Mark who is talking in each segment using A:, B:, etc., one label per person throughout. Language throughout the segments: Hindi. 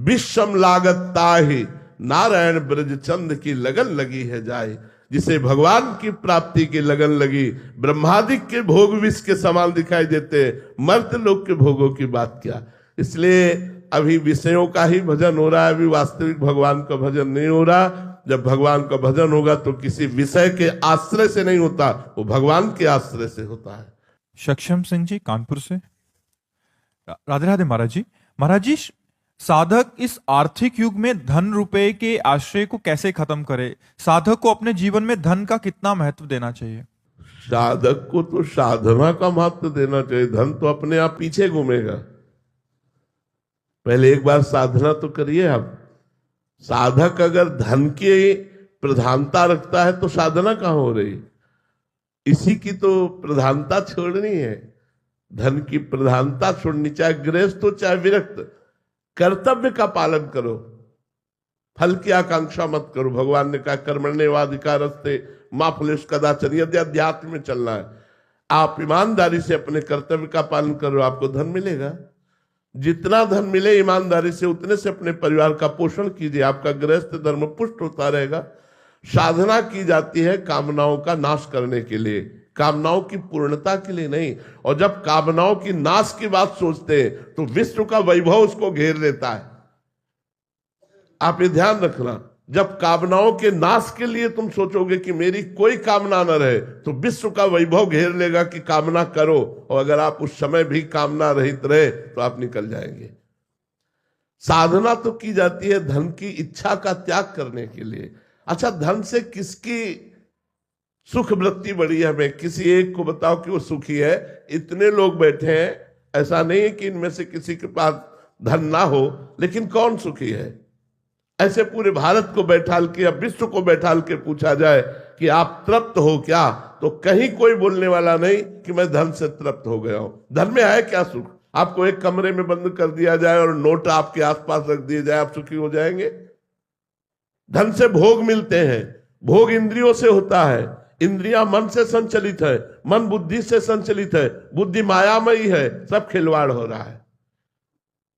A: विषम लागत ताहि, नारायण ब्रज चंद की लगन लगी है जाए। जिसे भगवान की प्राप्ति की लगन लगी, ब्रह्मादिक के भोग विष के समान दिखाई देते, मर्त्य लोक के भोगों की बात क्या। इसलिए अभी विषयों का ही भजन हो रहा है, अभी वास्तविक भगवान का भजन नहीं हो रहा। जब भगवान का भजन होगा तो किसी विषय के आश्रय से नहीं होता, वो भगवान के आश्रय से होता है।
B: सक्षम सिंह जी कानपुर से। राधे राधे महाराज जी। महाराज जी, साधक इस आर्थिक युग में धन रुपए के आश्रय को कैसे खत्म करे? साधक को अपने जीवन में धन का कितना महत्व देना चाहिए?
A: साधक को तो साधना का महत्व देना चाहिए, धन तो अपने आप पीछे घूमेगा। पहले एक बार साधना तो करिए आप। साधक अगर धन की प्रधानता रखता है तो साधना कहां हो रही? इसी की तो प्रधानता छोड़नी है, धन की प्रधानता छोड़नी। चाहे गृहस्थ हो चाहे विरक्त, कर्तव्य का पालन करो, फल की आकांक्षा मत करो। भगवान ने कहा कर्मण्येवाधिकारस्ते मा फलेषु कदाचन। यदि अध्यात्म में चलना है, आप ईमानदारी से अपने कर्तव्य का पालन करो, आपको धन मिलेगा। जितना धन मिले ईमानदारी से, उतने से अपने परिवार का पोषण कीजिए, आपका गृहस्थ धर्म पुष्ट होता रहेगा। साधना की जाती है कामनाओं का नाश करने के लिए, कामनाओं की पूर्णता के लिए नहीं। और जब कामनाओं की नाश की बात सोचते हैं तो विश्व का वैभव उसको घेर लेता है। आप ये ध्यान रखना, जब कामनाओं के नाश के लिए तुम सोचोगे कि मेरी कोई कामना न रहे, तो विश्व का वैभव घेर लेगा कि कामना करो। और अगर आप उस समय भी कामना रहित रहे तो आप निकल जाएंगे। साधना तो की जाती है धन की इच्छा का त्याग करने के लिए। अच्छा, धन से किसकी सुख वृत्ति बढ़ी है? हमें किसी एक को बताओ कि वो सुखी है। इतने लोग बैठे हैं, ऐसा नहीं है कि इनमें से किसी के पास धन ना हो, लेकिन कौन सुखी है? ऐसे पूरे भारत को बैठाल के या विश्व को बैठाल के पूछा जाए कि आप तृप्त हो क्या, तो कहीं कोई बोलने वाला नहीं कि मैं धन से तृप्त हो गया हूं। धन में है क्या सुख? आपको एक कमरे में बंद कर दिया जाए और नोट आपके आसपास रख दिए जाए, आप सुखी हो जाएंगे? धन से भोग मिलते हैं, भोग इंद्रियों से होता है, इंद्रियां मन से संचलित है, मन बुद्धि से संचलित है, बुद्धि मायामयी है, सब खिलवाड़ हो रहा है।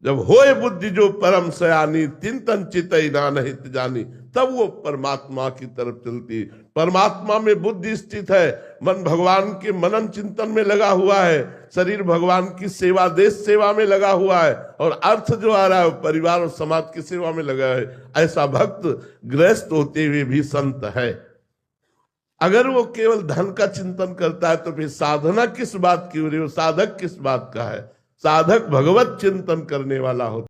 A: जब होए बुद्धि जो परम सयानी, तिन तन चितई नानहित जानी, तब वो परमात्मा की तरफ चलती। परमात्मा में बुद्धि स्थित है, मन भगवान के मनन चिंतन में लगा हुआ है, शरीर भगवान की सेवा देश सेवा में लगा हुआ है, और अर्थ जो आ रहा है परिवार और समाज की सेवा में लगा है। ऐसा भक्त गृहस्थ होते हुए भी संत है। अगर वो केवल धन का चिंतन करता है तो फिर साधना किस बात की हो रही है? साधक किस बात का है? साधक भगवत चिंतन करने वाला होता है।